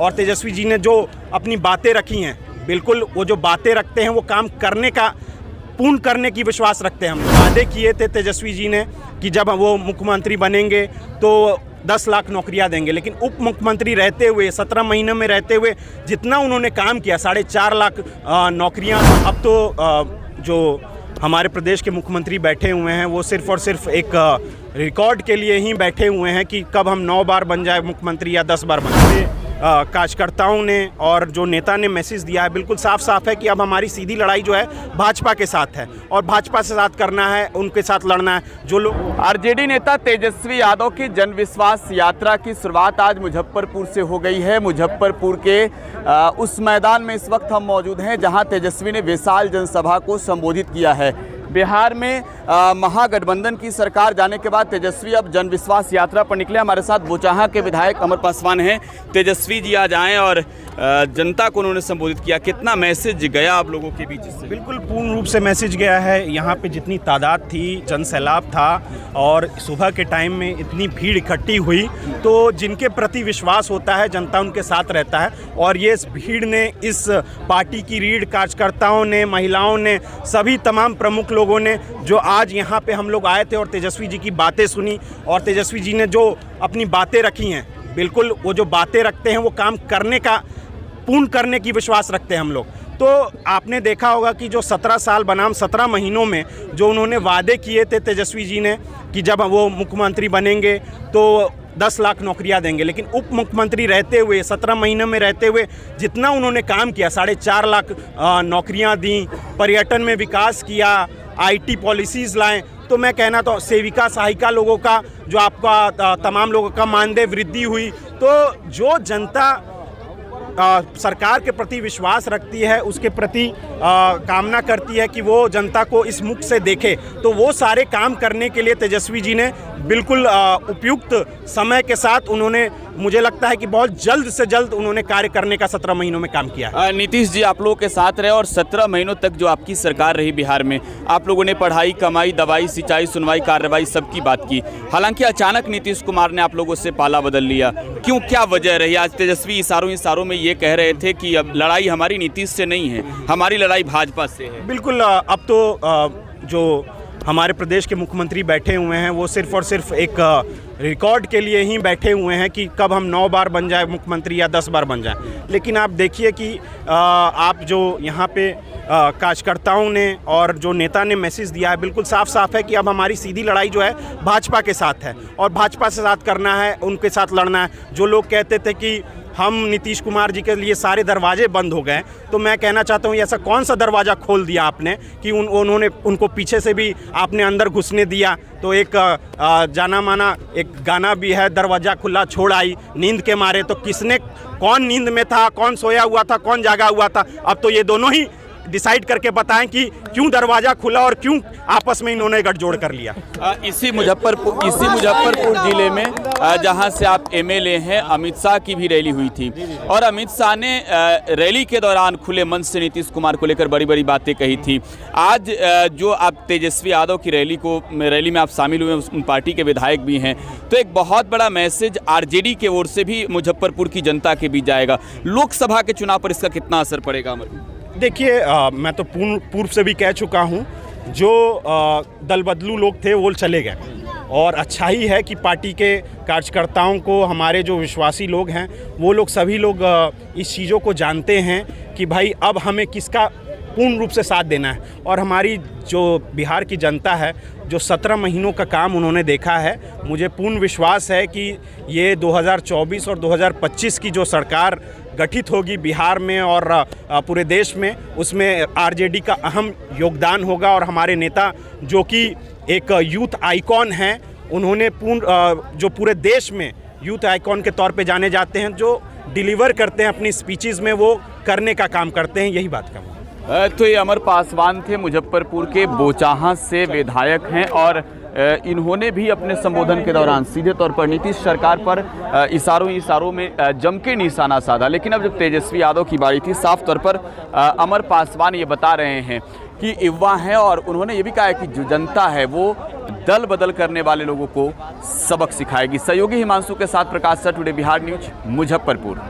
और तेजस्वी जी ने जो अपनी बातें रखी हैं, बिल्कुल वो जो बातें रखते हैं वो काम करने का, पूर्ण करने की विश्वास रखते हैं। हम वादे किए थे तेजस्वी जी ने कि जब वो मुख्यमंत्री बनेंगे तो 10 लाख नौकरियां देंगे, लेकिन उप मुख्यमंत्री रहते हुए 17 महीनों में रहते हुए जितना उन्होंने काम किया 4.5 लाख नौकरियां, अब तो जो हमारे प्रदेश के मुख्यमंत्री बैठे हुए हैं वो सिर्फ और सिर्फ एक रिकॉर्ड के लिए ही बैठे हुए हैं कि कब हम 9 बार बन जाए मुख्यमंत्री या 10 बार बन जाए। कार्यकर्ताओं ने और जो नेता ने मैसेज दिया है बिल्कुल साफ साफ है कि अब हमारी सीधी लड़ाई जो है भाजपा के साथ है और भाजपा से साथ करना है, उनके साथ लड़ना है। जो लोग आरजेडी नेता तेजस्वी यादव की जनविश्वास यात्रा की शुरुआत आज मुजफ्फरपुर से हो गई है। मुजफ्फरपुर के उस मैदान में इस वक्त हम मौजूद हैं जहां तेजस्वी ने विशाल जनसभा को संबोधित किया है। बिहार में महागठबंधन की सरकार जाने के बाद तेजस्वी अब जनविश्वास यात्रा पर निकले। हमारे साथ बोचाहा के विधायक अमर पासवान हैं। तेजस्वी जी आज आए और जनता को उन्होंने संबोधित किया। कितना मैसेज गया आप लोगों के बीच से? बिल्कुल पूर्ण रूप से मैसेज गया है। यहाँ पे जितनी तादाद थी, जनसैलाब था और सुबह के टाइम में इतनी भीड़ इकट्ठी हुई, तो जिनके प्रति विश्वास होता है जनता उनके साथ रहता है। और ये इस भीड़ ने, इस पार्टी की रीढ़ कार्यकर्ताओं ने, महिलाओं ने, सभी तमाम प्रमुख लोगों ने जो आज यहाँ पे हम लोग आए थे और तेजस्वी जी की बातें सुनी और तेजस्वी जी ने जो अपनी बातें रखी हैं, बिल्कुल वो जो बातें रखते हैं वो काम करने का, पूर्ण करने की विश्वास रखते हैं हम लोग। तो आपने देखा होगा कि जो 17 साल बनाम 17 महीनों में जो उन्होंने वादे किए थे तेजस्वी जी ने कि जब वो मुख्यमंत्री बनेंगे तो 10 लाख नौकरियां देंगे, लेकिन उप मुख्यमंत्री रहते हुए 17 महीनों में रहते हुए जितना उन्होंने काम किया 4.5 लाख नौकरियां दी, पर्यटन में विकास किया, IT पॉलिसीज़ लाएं। तो मैं कहना तो सेविका सहायिका लोगों का जो आपका तमाम लोगों का मानदेय वृद्धि हुई। तो जो जनता सरकार के प्रति विश्वास रखती है, उसके प्रति कामना करती है कि वो जनता को इस मुख से देखे, तो वो सारे काम करने के लिए तेजस्वी जी ने बिल्कुल उपयुक्त समय के साथ उन्होंने, मुझे लगता है कि बहुत जल्द से जल्द उन्होंने कार्य करने का 17 महीनों में काम किया है। नीतीश जी आप लोगों के साथ रहे और 17 महीनों तक जो आपकी सरकार रही बिहार में, आप लोगों ने पढ़ाई, कमाई, दवाई, सिंचाई, सुनवाई, कार्रवाई सबकी बात की। हालांकि अचानक नीतीश कुमार ने आप लोगों से पाला बदल लिया। क्यों, क्या वजह रही? आज तेजस्वी इशारों में ये कह रहे थे कि अब लड़ाई हमारी नीतीश से नहीं है, हमारी लड़ाई भाजपा से है। बिल्कुल, अब तो जो हमारे प्रदेश के मुख्यमंत्री बैठे हुए हैं वो सिर्फ और सिर्फ एक रिकॉर्ड के लिए ही बैठे हुए हैं कि कब हम 9 बार बन जाए मुख्यमंत्री या 10 बार बन जाए। लेकिन आप देखिए कि आप जो यहाँ पे कार्यकर्ताओं ने और जो नेता ने मैसेज दिया है बिल्कुल साफ साफ है कि अब हमारी सीधी लड़ाई जो है भाजपा के साथ है और भाजपा से साथ करना है, उनके साथ लड़ना है। जो लोग कहते थे कि हम नीतीश कुमार जी के लिए सारे दरवाजे बंद हो गए, तो मैं कहना चाहता हूँ ऐसा कौन सा दरवाज़ा खोल दिया आपने कि उन्होंने उनको पीछे से भी आपने अंदर घुसने दिया। तो एक जाना माना एक गाना भी है, दरवाज़ा खुला छोड़ आई नींद के मारे। तो किसने, कौन नींद में था, कौन सोया हुआ था, कौन जागा हुआ था? अब तो ये दोनों ही डिसाइड करके बताएं कि क्यों दरवाज़ा खुला और क्यों आपस में इन्होंने गठजोड़ कर लिया। इसी मुजफ्फरपुर जिले में जहां से आप MLA हैं, अमित शाह की भी रैली हुई थी और अमित शाह ने रैली के दौरान खुले मन से नीतीश कुमार को लेकर बड़ी बड़ी बातें कही थी। आज जो आप तेजस्वी यादव की रैली में आप शामिल हुए, उन पार्टी के विधायक भी हैं, तो एक बहुत बड़ा मैसेज RJD के ओर से भी मुजफ्फरपुर की जनता के बीच जाएगा। लोकसभा के चुनाव पर इसका कितना असर पड़ेगा? देखिए, मैं तो पूर्व से भी कह चुका हूँ, जो दल बदलू लोग थे वो चले गए और अच्छा ही है कि पार्टी के कार्यकर्ताओं को, हमारे जो विश्वासी लोग हैं वो लोग, सभी लोग इस चीज़ों को जानते हैं कि भाई अब हमें किसका पूर्ण रूप से साथ देना है। और हमारी जो बिहार की जनता है, जो 17 महीनों का काम उन्होंने देखा है, मुझे पूर्ण विश्वास है कि ये 2024 और 2025 की जो सरकार गठित होगी बिहार में और पूरे देश में, उसमें RJD का अहम योगदान होगा। और हमारे नेता जो कि एक यूथ आइकॉन हैं, उन्होंने जो पूरे देश में यूथ आइकॉन के तौर पे जाने जाते हैं, जो डिलीवर करते हैं अपनी स्पीचेस में, वो करने का काम करते हैं। यही बात कहूँ। तो ये अमर पासवान थे, मुजफ्फरपुर के बोचाहा से विधायक हैं और इन्होंने भी अपने संबोधन के दौरान सीधे तौर पर नीतीश सरकार पर इशारों में जम के निशाना साधा। लेकिन अब जब तेजस्वी यादव की बारी थी, साफ तौर पर अमर पासवान ये बता रहे हैं कि युवा हैं और उन्होंने ये भी कहा है कि जो जनता है वो दल बदल करने वाले लोगों को सबक सिखाएगी। सहयोगी हिमांशु के साथ Prakash sir, today Bihar news, Muzaffarpur.